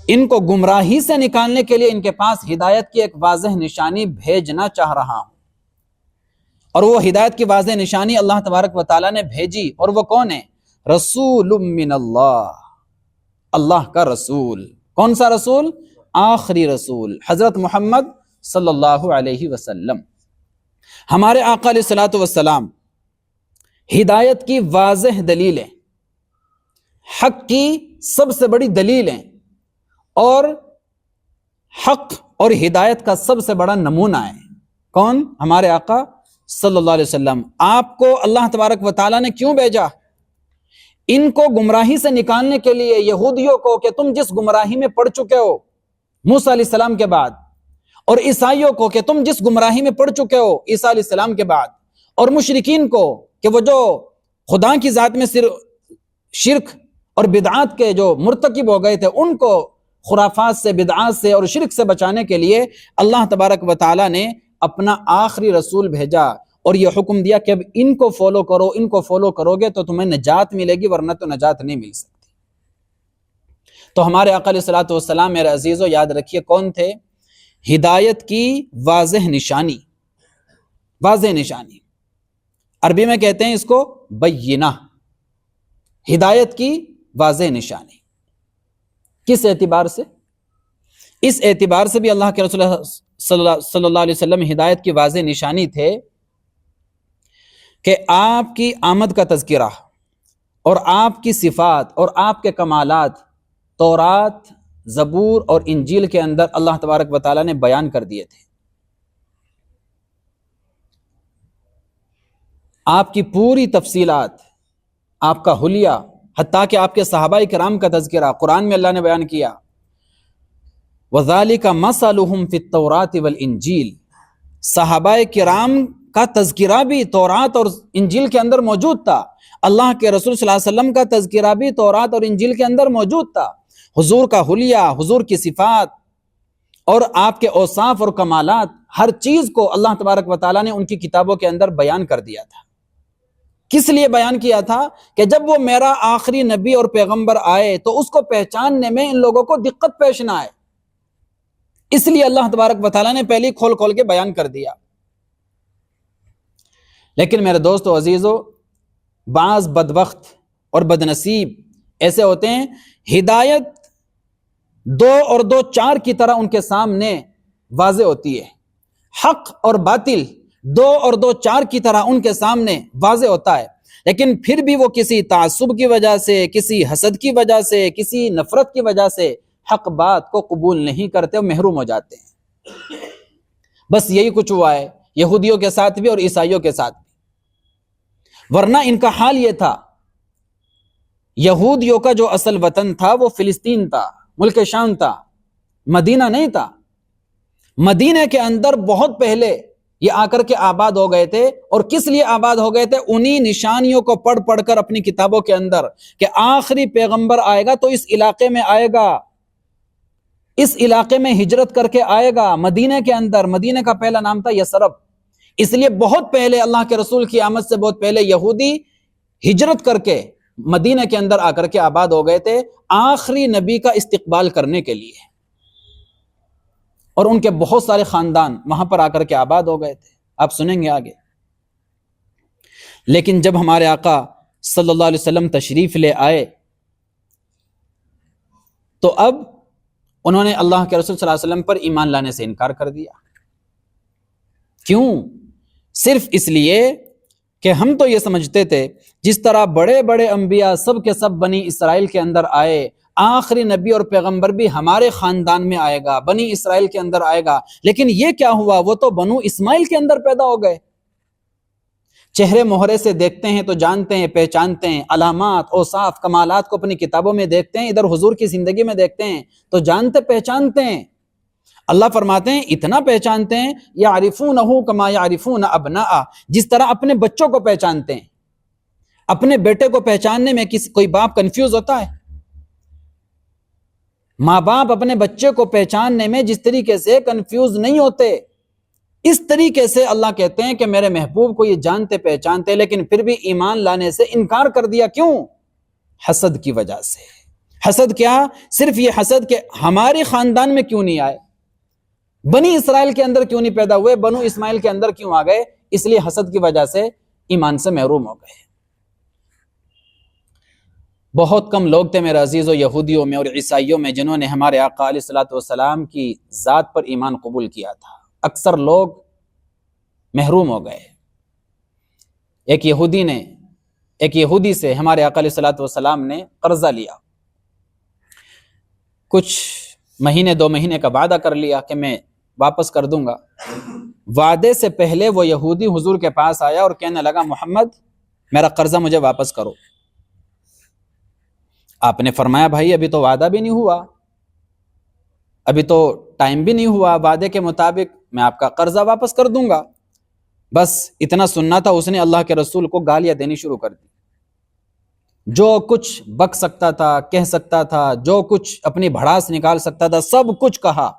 ان کو گمراہی سے نکالنے کے لیے ان کے پاس ہدایت کی ایک واضح نشانی بھیجنا چاہ رہا ہوں، اور وہ ہدایت کی واضح نشانی اللہ تبارک و تعالیٰ نے بھیجی، اور وہ کون ہے؟ رسول من اللہ، اللہ کا رسول۔ کون سا رسول؟ آخری رسول، حضرت محمد صلی اللہ علیہ وسلم۔ ہمارے آقا علیہ الصلوۃ والسلام ہدایت کی واضح دلیل ہیں، حق کی سب سے بڑی دلیل ہیں، اور حق اور ہدایت کا سب سے بڑا نمونہ ہے۔ کون؟ ہمارے آقا صلی اللہ علیہ وسلم۔ آپ کو اللہ تبارک و تعالیٰ نے کیوں بھیجا؟ ان کو گمراہی سے نکالنے کے لیے، یہودیوں کو کہ تم جس گمراہی میں پڑ چکے ہو موسیٰ علیہ السلام کے بعد، اور عیسائیوں کو کہ تم جس گمراہی میں پڑ چکے ہو عیسیٰ علیہ السلام کے بعد، اور مشرکین کو کہ وہ جو خدا کی ذات میں صرف شرک اور بدعات کے جو مرتکب ہو گئے تھے، ان کو خرافات سے، بدعات سے اور شرک سے بچانے کے لیے اللہ تبارک و تعالیٰ نے اپنا آخری رسول بھیجا، اور یہ حکم دیا کہ اب ان کو فالو کرو، ان کو فالو کرو گے تو تمہیں نجات ملے گی، ورنہ تو نجات نہیں مل سکتی۔ تو ہمارے آقا علیہ الصلوۃ والسلام میرے عزیزو یاد رکھیے کون تھے؟ ہدایت کی واضح نشانی، واضح نشانی، عربی میں کہتے ہیں اس کو بینہ، ہدایت کی واضح نشانی۔ کس اعتبار سے؟ اس اعتبار سے بھی اللہ کے رسول صلی اللہ علیہ وسلم ہدایت کی واضح نشانی تھے کہ آپ کی آمد کا تذکرہ اور آپ کی صفات اور آپ کے کمالات تورات، زبور اور انجیل کے اندر اللہ تبارک و تعالیٰ نے بیان کر دیے تھے۔ آپ کی پوری تفصیلات، آپ کا حلیہ، حتیٰ کہ آپ کے صحابہ کرام کا تذکرہ قرآن میں اللہ نے بیان کیا۔ وَذَلِكَ مَثَلُهُمْ فِي التَّوْرَاةِ وَالْإِنجِيلِ، صحابہ کرام کا تذکرہ بھی تورات اور انجیل کے اندر موجود تھا، اللہ کے رسول صلی اللہ علیہ وسلم کا تذکرہ بھی تورات اور انجیل کے اندر موجود تھا۔ حضور کا حلیہ، حضور کی صفات اور آپ کے اوصاف اور کمالات، ہر چیز کو اللہ تبارک و تعالیٰ نے ان کی کتابوں کے اندر بیان کر دیا تھا۔ کس لیے بیان کیا تھا؟ کہ جب وہ میرا آخری نبی اور پیغمبر آئے تو اس کو پہچاننے میں ان لوگوں کو دقت پیش نہ آئے، اس لیے اللہ تبارک و تعالیٰ نے پہلے کھول کھول کے بیان کر دیا۔ لیکن میرے دوستو عزیزو، بعض بدبخت اور بدنصیب ایسے ہوتے ہیں، ہدایت 2 اور 2 4 کی طرح ان کے سامنے واضح ہوتی ہے، حق اور باطل 2 اور 2 4 کی طرح ان کے سامنے واضح ہوتا ہے، لیکن پھر بھی وہ کسی تعصب کی وجہ سے، کسی حسد کی وجہ سے، کسی نفرت کی وجہ سے حق بات کو قبول نہیں کرتے اور محروم ہو جاتے ہیں۔ بس یہی کچھ ہوا ہے یہودیوں کے ساتھ بھی اور عیسائیوں کے ساتھ بھی، ورنہ ان کا حال یہ تھا۔ یہودیوں کا جو اصل وطن تھا وہ فلسطین تھا، ملک شام تھا، مدینہ نہیں تھا۔ مدینہ کے اندر بہت پہلے یہ آ کر کے آباد ہو گئے تھے، اور کس لیے آباد ہو گئے تھے؟ انہی نشانیوں کو پڑھ پڑھ کر اپنی کتابوں کے اندر کہ آخری پیغمبر آئے گا تو اس علاقے میں آئے گا، اس علاقے میں ہجرت کر کے آئے گا۔ مدینہ کے اندر، مدینہ کا پہلا نام تھا یثرب، اس لیے بہت پہلے اللہ کے رسول کی آمد سے بہت پہلے یہودی ہجرت کر کے مدینہ کے اندر آ کر کے آباد ہو گئے تھے آخری نبی کا استقبال کرنے کے لیے، اور ان کے بہت سارے خاندان وہاں پر آ کر کے آباد ہو گئے تھے، آپ سنیں گے آگے۔ لیکن جب ہمارے آقا صلی اللہ علیہ وسلم تشریف لے آئے تو اب انہوں نے اللہ کے رسول صلی اللہ علیہ وسلم پر ایمان لانے سے انکار کر دیا۔ کیوں؟ صرف اس لیے کہ ہم تو یہ سمجھتے تھے جس طرح بڑے بڑے انبیاء سب کے سب بنی اسرائیل کے اندر آئے، آخری نبی اور پیغمبر بھی ہمارے خاندان میں آئے گا، بنی اسرائیل کے اندر آئے گا، لیکن یہ کیا ہوا، وہ تو بنو اسماعیل کے اندر پیدا ہو گئے۔ چہرے مہرے سے دیکھتے ہیں تو جانتے ہیں، پہچانتے ہیں، علامات، اوصاف، کمالات کو اپنی کتابوں میں دیکھتے ہیں، ادھر حضور کی زندگی میں دیکھتے ہیں تو جانتے پہچانتے ہیں۔ اللہ فرماتے ہیں اتنا پہچانتے ہیں، یعرفونہ کما یعرفون ابناء، جس طرح اپنے بچوں کو پہچانتے ہیں۔ اپنے بیٹے کو پہچاننے میں کوئی باپ کنفیوز ہوتا ہے؟ ماں باپ اپنے بچے کو پہچاننے میں جس طریقے سے کنفیوز نہیں ہوتے، اس طریقے سے اللہ کہتے ہیں کہ میرے محبوب کو یہ جانتے پہچانتے، لیکن پھر بھی ایمان لانے سے انکار کر دیا۔ کیوں؟ حسد کی وجہ سے۔ حسد کیا؟ صرف یہ حسد کہ ہمارے خاندان میں کیوں نہیں آئے، بنی اسرائیل کے اندر کیوں نہیں پیدا ہوئے، بنو اسماعیل کے اندر کیوں آ گئے؟ اس لیے حسد کی وجہ سے ایمان سے محروم ہو گئے۔ بہت کم لوگ تھے میرے عزیزو، یہودیوں میں اور عیسائیوں میں، جنہوں نے ہمارے آقا علیہ الصلوۃ والسلام کی ذات پر ایمان قبول کیا تھا۔ اکثر لوگ محروم ہو گئے۔ ایک یہودی سے ہمارے آقا علیہ الصلوۃ والسلام نے قرضہ لیا، کچھ مہینے 2 مہینے کا وعدہ کر لیا کہ میں واپس کر دوں گا۔ وعدے سے پہلے وہ یہودی حضور کے پاس آیا اور کہنے لگا محمد میرا قرضہ مجھے واپس کرو۔ آپ نے فرمایا بھائی ابھی تو وعدہ بھی نہیں ہوا، ابھی تو ٹائم بھی نہیں ہوا، وعدے کے مطابق میں آپ کا قرضہ واپس کر دوں گا۔ بس اتنا سننا تھا، اس نے اللہ کے رسول کو گالیاں دینی شروع کر دی۔ جو کچھ بک سکتا تھا، کہہ سکتا تھا، جو کچھ اپنی بھڑاس نکال سکتا تھا، سب کچھ کہا۔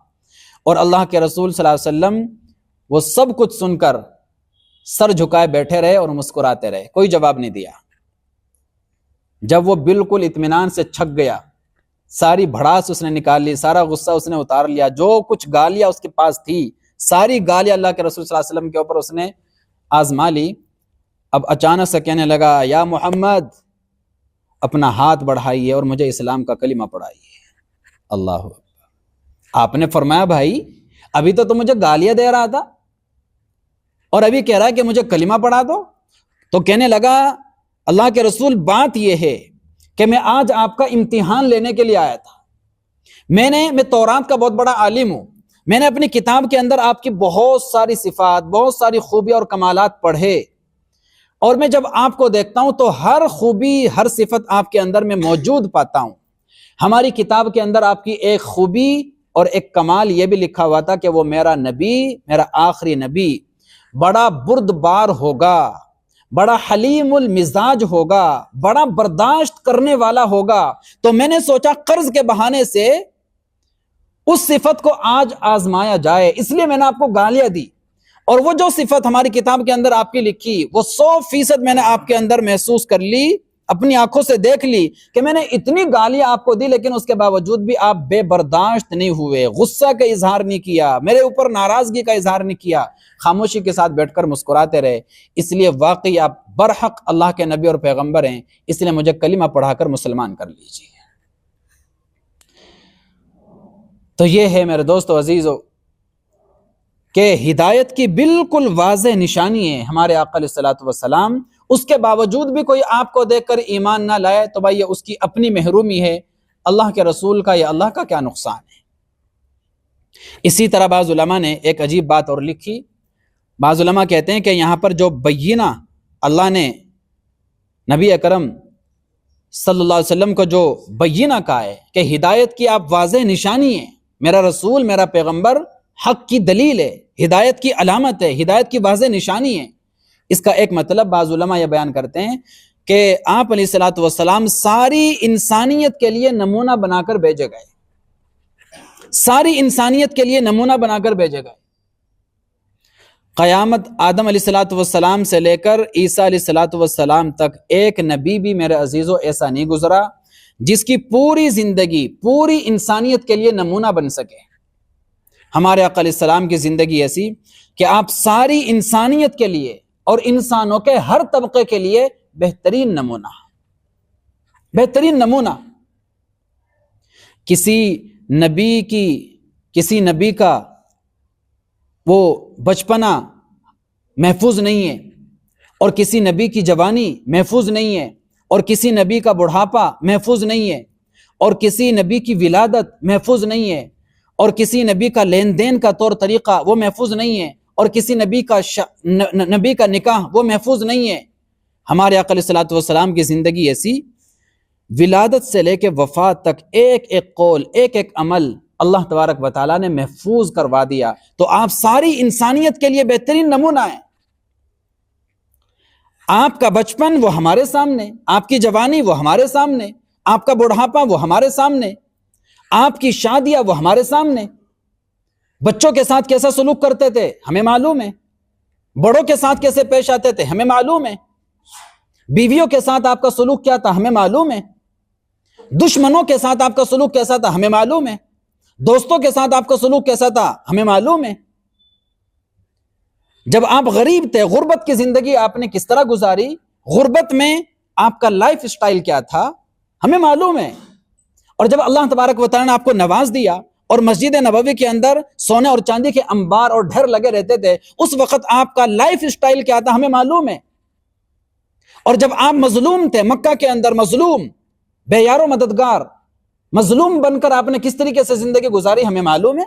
اور اللہ کے رسول صلی اللہ علیہ وسلم وہ سب کچھ سن کر سر جھکائے بیٹھے رہے اور مسکراتے رہے، کوئی جواب نہیں دیا۔ جب وہ بالکل اطمینان سے چھک گیا، ساری بھڑاس اس نے نکال لی، سارا غصہ اس نے اتار لیا، جو کچھ گالیاں اس کے پاس تھی ساری گالیاں اللہ کے رسول صلی اللہ علیہ وسلم کے اوپر اس نے آزما لی۔ اب اچانک سے کہنے لگا یا محمد اپنا ہاتھ بڑھائیے اور مجھے اسلام کا کلمہ پڑھائیے۔ اللہ اکبر۔ آپ نے فرمایا بھائی ابھی تو مجھے گالیاں دے رہا تھا اور ابھی کہہ رہا ہے کہ مجھے کلمہ پڑھا دو۔ تو کہنے لگا اللہ کے رسول بات یہ ہے کہ میں آج آپ کا امتحان لینے کے لیے آیا تھا۔ میں تورات کا بہت بڑا عالم ہوں، میں نے اپنی کتاب کے اندر آپ کی بہت ساری صفات، بہت ساری خوبی اور کمالات پڑھے، اور میں جب آپ کو دیکھتا ہوں تو ہر خوبی، ہر صفت آپ کے اندر میں موجود پاتا ہوں۔ ہماری کتاب کے اندر آپ کی ایک خوبی اور ایک کمال یہ بھی لکھا ہوا تھا کہ وہ میرا نبی، میرا آخری نبی بڑا بردبار ہوگا، بڑا حلیم المزاج ہوگا، بڑا برداشت کرنے والا ہوگا۔ تو میں نے سوچا قرض کے بہانے سے اس صفت کو آج آزمایا جائے، اس لیے میں نے آپ کو گالیاں دی۔ اور وہ جو صفت ہماری کتاب کے اندر آپ کی لکھی وہ 100% میں نے آپ کے اندر محسوس کر لی، اپنی آنکھوں سے دیکھ لی کہ میں نے اتنی گالیاں آپ کو دی، لیکن اس کے باوجود بھی آپ بے برداشت نہیں ہوئے، غصہ کا اظہار نہیں کیا، میرے اوپر ناراضگی کا اظہار نہیں کیا، خاموشی کے ساتھ بیٹھ کر مسکراتے رہے۔ اس لیے واقعی آپ برحق اللہ کے نبی اور پیغمبر ہیں، اس لیے مجھے کلمہ پڑھا کر مسلمان کر لیجیے۔ تو یہ ہے میرے دوستو عزیزو کہ ہدایت کی بالکل واضح نشانی ہے ہمارے آقا علیہ الصلوۃ والسلام، اس کے باوجود بھی کوئی آپ کو دیکھ کر ایمان نہ لائے تو بھائی یہ اس کی اپنی محرومی ہے، اللہ کے رسول کا یا اللہ کا کیا نقصان ہے۔ اسی طرح بعض علماء نے ایک عجیب بات اور لکھی، بعض علماء کہتے ہیں کہ یہاں پر جو بینہ اللہ نے نبی اکرم صلی اللہ علیہ وسلم کو جو بینہ کہا ہے کہ ہدایت کی آپ واضح نشانی ہے، میرا رسول، میرا پیغمبر حق کی دلیل ہے، ہدایت کی علامت ہے، ہدایت کی واضح نشانی ہے۔ اس کا ایک مطلب بعض علماء یہ بیان کرتے ہیں کہ آپ علیہ الصلوۃ والسلام ساری انسانیت کے لیے نمونہ بنا کر بھیجے گئے، ساری انسانیت کے لیے نمونہ بنا کر بھیجے گئے۔ قیامت آدم علیہ الصلوۃ والسلام سے لے کر عیسیٰ علیہ الصلوۃ والسلام تک ایک نبی بھی میرے عزیزو ایسا نہیں گزرا جس کی پوری زندگی پوری انسانیت کے لیے نمونہ بن سکے۔ ہمارے آقا علیہ السلام کی زندگی ایسی کہ آپ ساری انسانیت کے لیے اور انسانوں کے ہر طبقے کے لیے بہترین نمونہ، بہترین نمونہ۔ کسی نبی کا وہ بچپنا محفوظ نہیں ہے، اور کسی نبی کی جوانی محفوظ نہیں ہے، اور کسی نبی کا بڑھاپا محفوظ نہیں ہے، اور کسی نبی کی ولادت محفوظ نہیں ہے، اور کسی نبی کا لین دین کا طور طریقہ وہ محفوظ نہیں ہے، اور کسی نبی کا نکاح وہ محفوظ نہیں ہے۔ ہمارے آقا علیہ الصلوۃ والسلام کی زندگی ایسی، ولادت سے لے کے وفات تک ایک ایک قول، ایک ایک عمل اللہ تبارک و تعالیٰ نے محفوظ کروا دیا۔ تو آپ ساری انسانیت کے لیے بہترین نمونہ ہیں۔ آپ کا بچپن وہ ہمارے سامنے، آپ کی جوانی وہ ہمارے سامنے، آپ کا بڑھاپا وہ ہمارے سامنے، آپ کی شادیاں وہ ہمارے سامنے۔ بچوں کے ساتھ کیسا سلوک کرتے تھے ہمیں معلوم ہے، بڑوں کے ساتھ کیسے پیش آتے تھے ہمیں معلوم ہے، بیویوں کے ساتھ آپ کا سلوک کیا تھا ہمیں معلوم ہے، دشمنوں کے ساتھ آپ کا سلوک کیسا تھا ہمیں معلوم ہے، دوستوں کے ساتھ آپ کا سلوک کیسا تھا ہمیں معلوم ہے۔ جب آپ غریب تھے، غربت کی زندگی آپ نے کس طرح گزاری، غربت میں آپ کا لائف سٹائل کیا تھا ہمیں معلوم ہے۔ اور جب اللہ تبارک و تعالیٰ نے آپ کو نواز دیا اور مسجد نبوی کے اندر سونے اور چاندی کے انبار اور ڈھیر لگے رہتے تھے، اس وقت آپ کا لائف سٹائل کیا تھا ہمیں معلوم ہے۔ اور جب آپ مظلوم تھے، مکہ کے اندر مظلوم، بے یار و مددگار، مظلوم بن کر آپ نے کس طریقے سے زندگی گزاری ہمیں معلوم ہے۔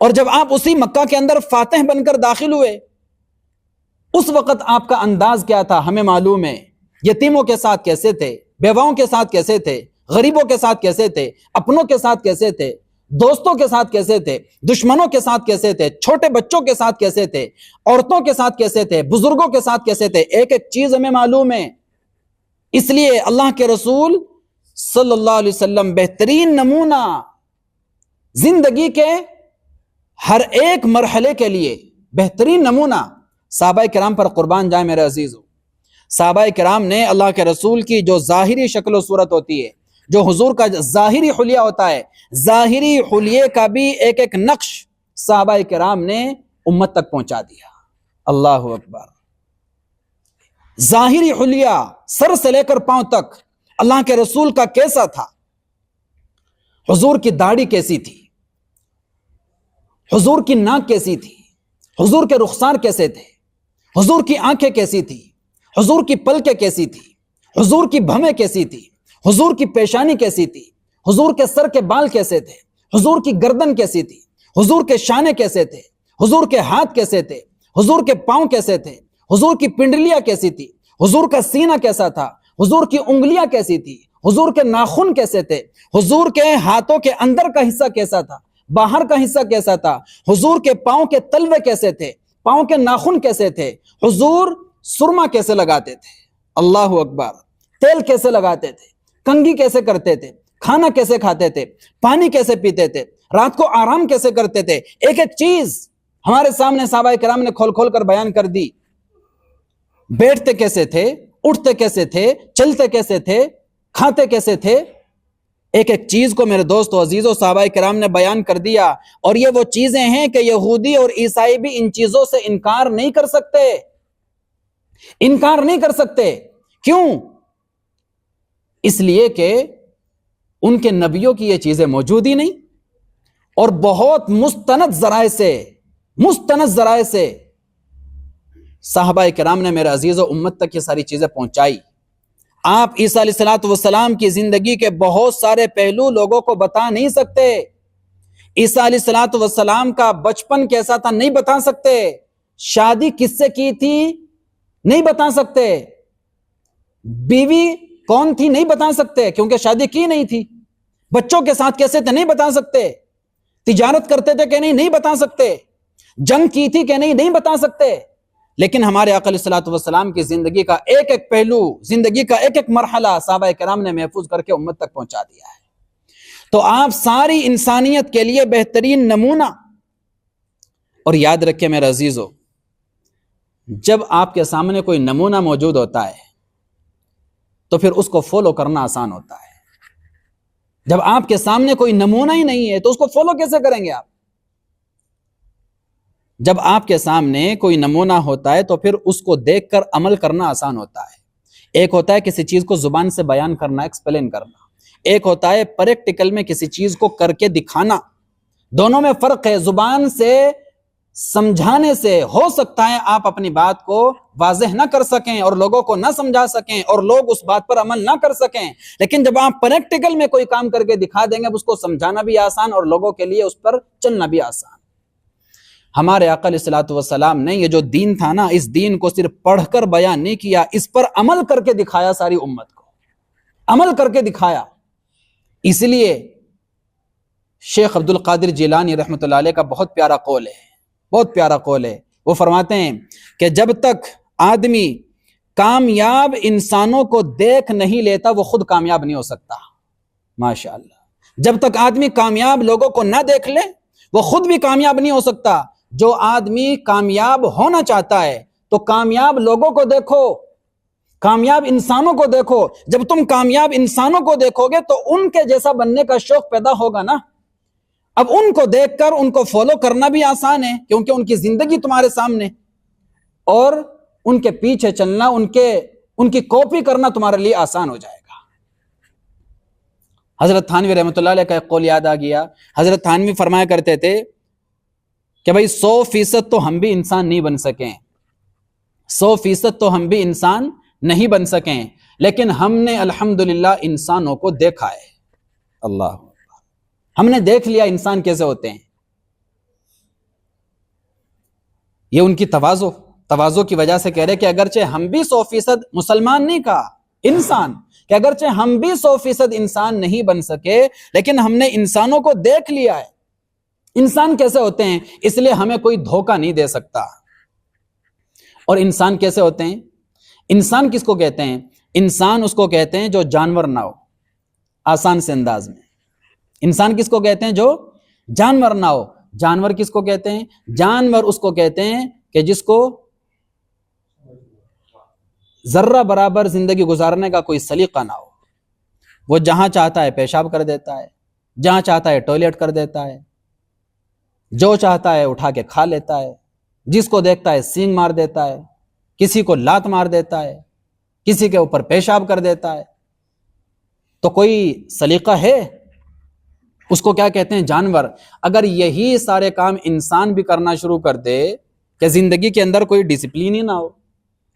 اور جب آپ اسی مکہ کے اندر فاتح بن کر داخل ہوئے، اس وقت آپ کا انداز کیا تھا ہمیں معلوم ہے۔ یتیموں کے ساتھ کیسے تھے، بیواؤں کے ساتھ کیسے تھے، غریبوں کے ساتھ کیسے تھے، اپنوں کے ساتھ کیسے تھے، دوستوں کے ساتھ کیسے تھے، دشمنوں کے ساتھ کیسے تھے، چھوٹے بچوں کے ساتھ کیسے تھے، عورتوں کے ساتھ کیسے تھے، بزرگوں کے ساتھ کیسے تھے، ایک ایک چیز ہمیں معلوم ہے۔ اس لیے اللہ کے رسول صلی اللہ علیہ وسلم بہترین نمونہ، زندگی کے ہر ایک مرحلے کے لیے بہترین نمونہ۔ صحابہ کرام پر قربان جائے میرے عزیزو، صحابہ کرام نے اللہ کے رسول کی جو ظاہری شکل و صورت ہوتی ہے، جو حضور کا ظاہری حلیہ ہوتا ہے، ظاہری حلیے کا بھی ایک ایک نقش صحابہ کرام نے امت تک پہنچا دیا۔ اللہ اکبر۔ ظاہری حلیہ سر سے لے کر پاؤں تک اللہ کے رسول کا کیسا تھا، حضور کی داڑھی کیسی تھی، حضور کی ناک کیسی تھی، حضور کے رخسار کیسے تھے، حضور کی آنکھیں کیسی تھی، حضور کی پلکیں کیسی تھی، حضور کی بھویں کیسی تھی، حضور کی پیشانی کیسی تھی، حضور کے سر کے بال کیسے تھے، حضور کی گردن کیسی تھی، حضور کے شانے کیسے تھے، حضور کے ہاتھ کیسے تھے، حضور کے پاؤں کیسے تھے، حضور کی پنڈلیاں کیسی تھی، حضور کا سینہ کیسا تھا، حضور کی انگلیاں کیسی تھی، حضور کے ناخن کیسے تھے، حضور کے ہاتھوں کے اندر کا حصہ کیسا تھا، باہر کا حصہ کیسا تھا، حضور کے پاؤں کے تلوے کیسے تھے، پاؤں کے ناخن کیسے تھے، حضور سرما کیسے لگاتے تھے، اللہ اکبر، تیل کیسے لگاتے تھے، کنگھی کیسے کرتے تھے، کھانا کیسے کھاتے تھے، پانی کیسے پیتے تھے، رات کو آرام کیسے کرتے تھے، ایک ایک چیز ہمارے سامنے صحابہ کرام نے کھول کھول کر بیان کر دی۔ بیٹھتے کیسے تھے، اٹھتے کیسے تھے، چلتے کیسے تھے، کھاتے کیسے تھے، ایک ایک چیز کو میرے دوست و عزیزوں صحابہ کرام نے بیان کر دیا۔ اور یہ وہ چیزیں ہیں کہ یہودی اور عیسائی بھی ان چیزوں سے انکار نہیں کر سکتے، انکار نہیں کر سکتے۔ کیوں؟ اس لیے کہ ان کے نبیوں کی یہ چیزیں موجود ہی نہیں، اور بہت مستند ذرائع سے صحابہ کرام نے میرے عزیز و امت تک یہ ساری چیزیں پہنچائی۔ آپ عیسیٰ علیہ الصلوۃ والسلام کی زندگی کے بہت سارے پہلو لوگوں کو بتا نہیں سکتے۔ عیسیٰ علیہ الصلوۃ والسلام کا بچپن کیسا تھا نہیں بتا سکتے، شادی کس سے کی تھی نہیں بتا سکتے، بیوی کون تھی نہیں بتا سکتے کیونکہ شادی کی نہیں تھی، بچوں کے ساتھ کیسے تھے نہیں بتا سکتے، تجارت کرتے تھے کہ نہیں بتا سکتے، جنگ کی تھی کہ نہیں بتا سکتے۔ لیکن ہمارے آقا علیہ الصلوۃ والسلام کی زندگی کا ایک ایک پہلو، زندگی کا ایک ایک مرحلہ صحابہ کرام نے محفوظ کر کے امت تک پہنچا دیا ہے۔ تو آپ ساری انسانیت کے لیے بہترین نمونہ۔ اور یاد رکھیں میرے عزیزو، جب آپ کے سامنے کوئی نمونہ موجود ہوتا ہے تو پھر اس کو فالو کرنا آسان ہوتا ہے۔ جب آپ کے سامنے کوئی نمونہ ہی نہیں ہے تو اس کو فالو کیسے کریں گے آپ؟ جب آپ کے سامنے کوئی نمونہ ہوتا ہے تو پھر اس کو دیکھ کر عمل کرنا آسان ہوتا ہے۔ ایک ہوتا ہے کسی چیز کو زبان سے بیان کرنا، ایکسپلین کرنا، ایک ہوتا ہے پریکٹیکل میں کسی چیز کو کر کے دکھانا۔ دونوں میں فرق ہے۔ زبان سے سمجھانے سے ہو سکتا ہے آپ اپنی بات کو واضح نہ کر سکیں اور لوگوں کو نہ سمجھا سکیں اور لوگ اس بات پر عمل نہ کر سکیں، لیکن جب آپ پریکٹیکل میں کوئی کام کر کے دکھا دیں گے، اس کو سمجھانا بھی آسان اور لوگوں کے لیے اس پر چلنا بھی آسان۔ ہمارے آقا علیہ الصلوۃ والسلام نے یہ جو دین تھا نا، اس دین کو صرف پڑھ کر بیان نہیں کیا، اس پر عمل کر کے دکھایا، ساری امت کو عمل کر کے دکھایا۔ اس لیے شیخ عبد القادر جیلانی رحمۃ اللہ علیہ کا بہت پیارا قول ہے، بہت پیارا قول ہے۔ وہ فرماتے ہیں کہ جب تک آدمی کامیاب انسانوں کو دیکھ نہیں لیتا، وہ خود کامیاب نہیں ہو سکتا۔ ماشاءاللہ، جب تک آدمی کامیاب لوگوں کو نہ دیکھ لے، وہ خود بھی کامیاب نہیں ہو سکتا۔ جو آدمی کامیاب ہونا چاہتا ہے تو کامیاب لوگوں کو دیکھو، کامیاب انسانوں کو دیکھو۔ جب تم کامیاب انسانوں کو دیکھو گے تو ان کے جیسا بننے کا شوق پیدا ہوگا نا۔ اب ان کو دیکھ کر ان کو فالو کرنا بھی آسان ہے، کیونکہ ان کی زندگی تمہارے سامنے، اور ان کے پیچھے چلنا، ان کی کاپی کرنا تمہارے لیے آسان ہو جائے گا۔ حضرت تھانوی رحمۃ اللہ علیہ کا ایک قول یاد آ گیا۔ حضرت تھانوی فرمایا کرتے تھے کہ بھائی 100% تو ہم بھی انسان نہیں بن سکیں، 100% تو ہم بھی انسان نہیں بن سکیں، لیکن ہم نے الحمدللہ انسانوں کو دیکھا ہے۔ اللہ، ہم نے دیکھ لیا انسان کیسے ہوتے ہیں۔ یہ ان کی تواضع کی وجہ سے کہہ رہے کہ اگرچہ ہم بھی 100% مسلمان نہیں کہا، انسان، کہ اگرچہ ہم بھی 100% انسان نہیں بن سکے، لیکن ہم نے انسانوں کو دیکھ لیا ہے، انسان کیسے ہوتے ہیں، اس لیے ہمیں کوئی دھوکہ نہیں دے سکتا۔ اور انسان کیسے ہوتے ہیں؟ انسان کس کو کہتے ہیں؟ انسان اس کو کہتے ہیں جو جانور نہ ہو۔ آسان سے انداز میں انسان کس کو کہتے ہیں؟ جو جانور نہ ہو۔ جانور کس کو کہتے ہیں؟ جانور اس کو کہتے ہیں کہ جس کو ذرہ برابر زندگی گزارنے کا کوئی سلیقہ نہ ہو۔ وہ جہاں چاہتا ہے پیشاب کر دیتا ہے، جہاں چاہتا ہے ٹوائلٹ کر دیتا ہے، جو چاہتا ہے اٹھا کے کھا لیتا ہے، جس کو دیکھتا ہے سینگ مار دیتا ہے، کسی کو لات مار دیتا ہے، کسی کے اوپر پیشاب کر دیتا ہے۔ تو کوئی سلیقہ ہے؟ اس کو کیا کہتے ہیں؟ جانور۔ اگر یہی سارے کام انسان بھی کرنا شروع کر دے کہ زندگی کے اندر کوئی ڈسپلین ہی نہ ہو،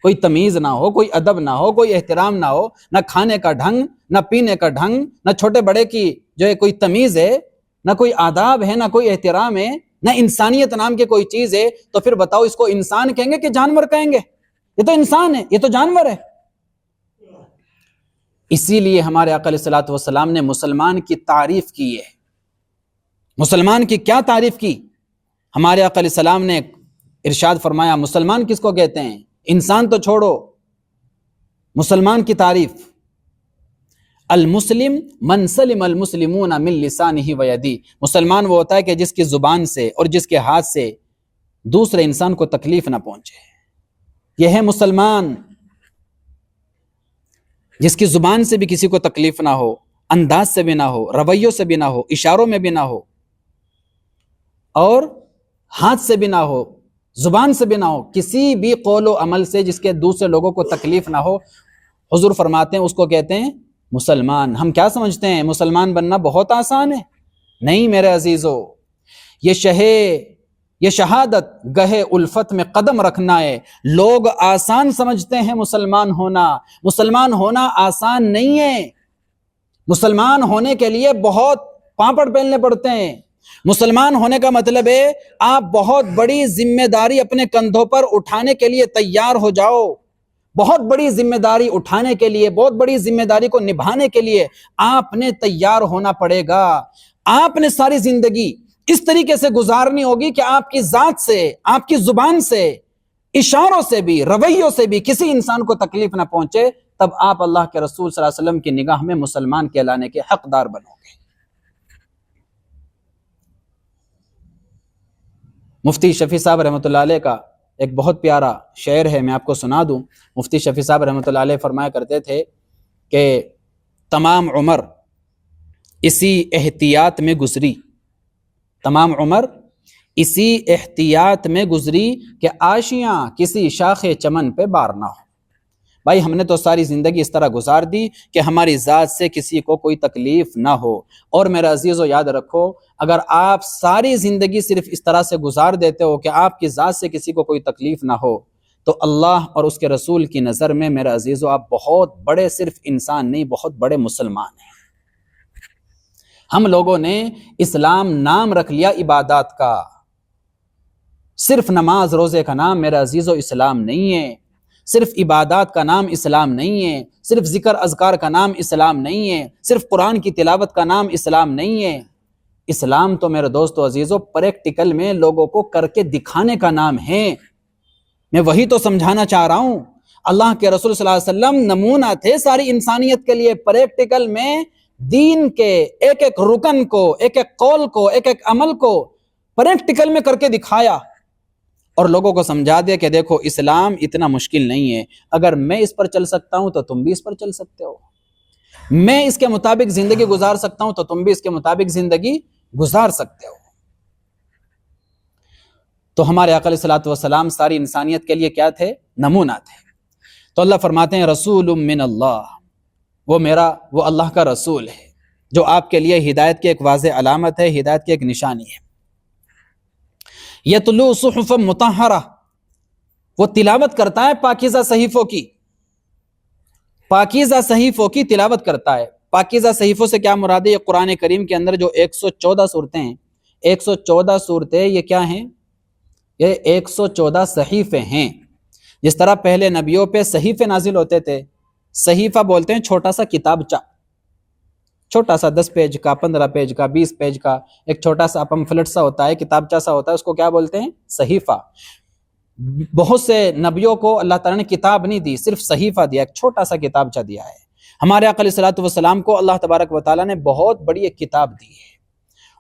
کوئی تمیز نہ ہو، کوئی ادب نہ ہو، کوئی احترام نہ ہو، نہ کھانے کا ڈھنگ، نہ پینے کا ڈھنگ، نہ چھوٹے بڑے کی جو ہے کوئی تمیز ہے، نہ کوئی آداب ہے، نہ کوئی احترام ہے، نہ انسانیت نام کی کوئی چیز ہے، تو پھر بتاؤ اس کو انسان کہیں گے کہ جانور کہیں گے؟ یہ تو انسان ہے، یہ تو جانور ہے۔ اسی لیے ہمارے آقا علیہ الصلوۃ والسلام نے مسلمان کی تعریف کی ہے۔ مسلمان کی کیا تعریف کی؟ ہمارے آقا علیہ السلام نے ارشاد فرمایا، مسلمان کس کو کہتے ہیں؟ انسان تو چھوڑو، مسلمان کی تعریف، المسلم من سلم المسلمون من لسانہ و یدہ۔ مسلمان وہ ہوتا ہے کہ جس کی زبان سے اور جس کے ہاتھ سے دوسرے انسان کو تکلیف نہ پہنچے، یہ ہے مسلمان۔ جس کی زبان سے بھی کسی کو تکلیف نہ ہو، انداز سے بھی نہ ہو، رویوں سے بھی نہ ہو، اشاروں میں بھی نہ ہو، اور ہاتھ سے بھی نہ ہو، زبان سے بھی نہ ہو، کسی بھی قول و عمل سے جس کے دوسرے لوگوں کو تکلیف نہ ہو، حضور فرماتے ہیں اس کو کہتے ہیں مسلمان۔ ہم کیا سمجھتے ہیں مسلمان بننا بہت آسان ہے؟ نہیں میرے عزیزو، یہ شہادت گہے الفت میں قدم رکھنا ہے۔ لوگ آسان سمجھتے ہیں مسلمان ہونا، مسلمان ہونا آسان نہیں ہے۔ مسلمان ہونے کے لیے بہت پاپڑ پہننے پڑتے ہیں۔ مسلمان ہونے کا مطلب ہے آپ بہت بڑی ذمہ داری اپنے کندھوں پر اٹھانے کے لیے تیار ہو جاؤ۔ بہت بڑی ذمہ داری اٹھانے کے لیے، بہت بڑی ذمہ داری کو نبھانے کے لیے آپ نے تیار ہونا پڑے گا۔ آپ نے ساری زندگی اس طریقے سے گزارنی ہوگی کہ آپ کی ذات سے، آپ کی زبان سے، اشاروں سے بھی، رویوں سے بھی کسی انسان کو تکلیف نہ پہنچے، تب آپ اللہ کے رسول صلی اللہ علیہ وسلم کی نگاہ میں مسلمان کہلانے کے حقدار بنو گے۔ مفتی شفیع صاحب رحمۃ اللہ علیہ کا ایک بہت پیارا شعر ہے، میں آپ کو سنا دوں۔ مفتی شفیع صاحب رحمۃ اللہ علیہ فرمایا کرتے تھے کہ تمام عمر اسی احتیاط میں گزری، تمام عمر اسی احتیاط میں گزری کہ آشیاں کسی شاخ چمن پہ بار نہ ہو۔ بھائی ہم نے تو ساری زندگی اس طرح گزار دی کہ ہماری ذات سے کسی کو کوئی تکلیف نہ ہو۔ اور میرے عزیزو یاد رکھو، اگر آپ ساری زندگی صرف اس طرح سے گزار دیتے ہو کہ آپ کی ذات سے کسی کو کوئی تکلیف نہ ہو، تو اللہ اور اس کے رسول کی نظر میں میرے عزیزو آپ بہت بڑے صرف انسان نہیں، بہت بڑے مسلمان ہیں۔ ہم لوگوں نے اسلام نام رکھ لیا عبادات کا، صرف نماز روزے کا نام میرے عزیزو اسلام نہیں ہے، صرف عبادات کا نام اسلام نہیں ہے، صرف ذکر اذکار کا نام اسلام نہیں ہے، صرف قرآن کی تلاوت کا نام اسلام نہیں ہے۔ اسلام تو میرے دوستو عزیزو پریکٹیکل میں لوگوں کو کر کے دکھانے کا نام ہے۔ میں وہی تو سمجھانا چاہ رہا ہوں۔ اللہ کے رسول صلی اللہ علیہ وسلم نمونہ تھے ساری انسانیت کے لیے۔ پریکٹیکل میں دین کے ایک ایک رکن کو، ایک ایک قول کو، ایک ایک عمل کو پریکٹیکل میں کر کے دکھایا اور لوگوں کو سمجھا دیا کہ دیکھو اسلام اتنا مشکل نہیں ہے، اگر میں اس پر چل سکتا ہوں تو تم بھی اس پر چل سکتے ہو، میں اس کے مطابق زندگی گزار سکتا ہوں تو تم بھی اس کے مطابق زندگی گزار سکتے ہو۔ تو ہمارے آقا علیہ الصلوۃ والسلام ساری انسانیت کے لیے کیا تھے؟ نمونہ تھے۔ تو اللہ فرماتے ہیں رسول من اللہ، وہ اللہ کا رسول ہے جو آپ کے لیے ہدایت کی ایک واضح علامت ہے، ہدایت کی ایک نشانی ہے۔ یتلو صحف مطہرہ، وہ تلاوت کرتا ہے پاکیزہ صحیفوں کی، پاکیزہ صحیفوں کی تلاوت کرتا ہے۔ پاکیزہ صحیفوں سے کیا مراد ہے؟ یہ قرآن کریم کے اندر جو 114 صورتیں ہیں، 114 صورتیں یہ کیا ہیں؟ یہ 114 صحیفے ہیں۔ جس طرح پہلے نبیوں پہ صحیفے نازل ہوتے تھے، صحیفہ بولتے ہیں چھوٹا سا کتابچہ، چھوٹا سا 10 پیج کا، 15 پیج کا، 20 پیج کا ایک چھوٹا سا پمفلٹ سا ہوتا ہے، کتابچہ سا ہوتا ہے، اس کو کیا بولتے ہیں؟ صحیفہ۔ بہت سے نبیوں کو اللہ تعالیٰ نے کتاب نہیں دی، صرف صحیفہ دیا، ایک چھوٹا سا کتابچہ دیا ہے۔ ہمارے آقا علیہ الصلوۃ والسلام کو اللہ تبارک و تعالیٰ نے بہت بڑی ایک کتاب دی ہے۔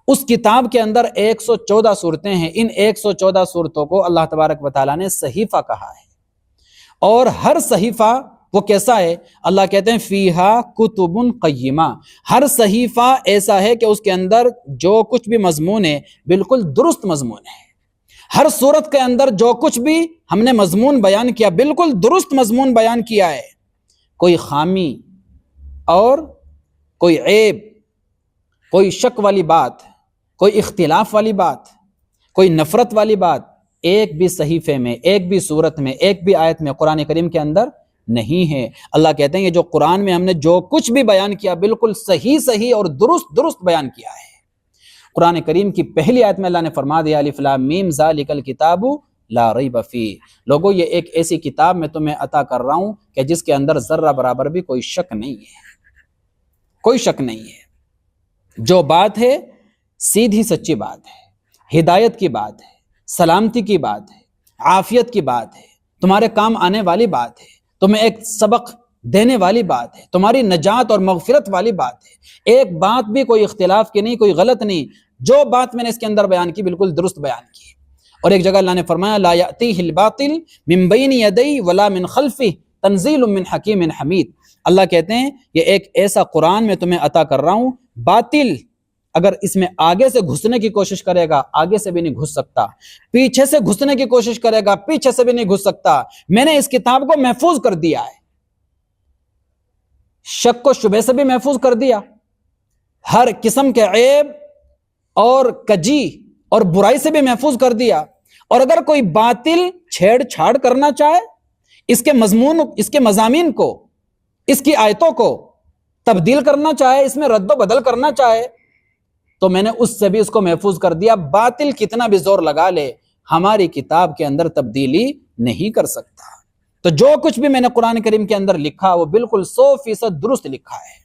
اس کتاب کے اندر 114 صورتیں ہیں، ان 114 صورتوں کو اللہ تبارک و تعالیٰ نے صحیفہ کہا ہے۔ اور ہر صحیفہ وہ کیسا ہے؟ اللہ کہتے ہیں فیہا کتب قیمہ، ہر صحیفہ ایسا ہے کہ اس کے اندر جو کچھ بھی مضمون ہے بالکل درست مضمون ہے۔ ہر صورت کے اندر جو کچھ بھی ہم نے مضمون بیان کیا بالکل درست مضمون بیان کیا ہے، کوئی خامی اور کوئی عیب، کوئی شک والی بات، کوئی اختلاف والی بات، کوئی نفرت والی بات ایک بھی صحیفے میں، ایک بھی صورت میں، ایک بھی آیت میں قرآن کریم کے اندر نہیں ہے۔ اللہ کہتے ہیں یہ جو قرآن میں ہم نے جو کچھ بھی بیان کیا بالکل صحیح اور درست بیان کیا ہے۔ قرآن کریم کی پہلی آیت میں اللہ نے فرما دیا الف لام میم ذالک الکتاب لا ریب فیہ، لوگو یہ ایک ایسی کتاب میں تمہیں عطا کر رہا ہوں کہ جس کے اندر ذرہ برابر بھی کوئی شک نہیں ہے، کوئی شک نہیں ہے۔ جو بات ہے سیدھی سچی بات ہے، ہدایت کی بات ہے، سلامتی کی بات ہے، عافیت کی بات ہے، تمہارے کام آنے والی بات ہے، تمہیں ایک سبق دینے والی بات ہے، تمہاری نجات اور مغفرت والی بات ہے۔ ایک بات بھی کوئی اختلاف کی نہیں، کوئی غلط نہیں، جو بات میں نے اس کے اندر بیان کی بالکل درست بیان کی۔ اور ایک جگہ اللہ نے فرمایا لا یأتیہ الباطل من بین یدیہ ولا من خلفہ تنزیل من حکیم حمید، اللہ کہتے ہیں یہ ایک ایسا قرآن میں تمہیں عطا کر رہا ہوں، باطل اگر اس میں آگے سے گھسنے کی کوشش کرے گا آگے سے بھی نہیں گھس سکتا، پیچھے سے گھسنے کی کوشش کرے گا پیچھے سے بھی نہیں گھس سکتا۔ میں نے اس کتاب کو محفوظ کر دیا ہے، شک و شبہ سے بھی محفوظ کر دیا، ہر قسم کے عیب اور کجی اور برائی سے بھی محفوظ کر دیا۔ اور اگر کوئی باطل چھیڑ چھاڑ کرنا چاہے، اس کے مضمون، اس کے مضامین کو، اس کی آیتوں کو تبدیل کرنا چاہے، اس میں رد و بدل کرنا چاہے، تو میں نے اس سے بھی اس کو محفوظ کر دیا۔ باطل کتنا بھی زور لگا لے ہماری کتاب کے اندر تبدیلی نہیں کر سکتا۔ تو جو کچھ بھی میں نے قرآن کریم کے اندر لکھا وہ بالکل 100% درست لکھا ہے۔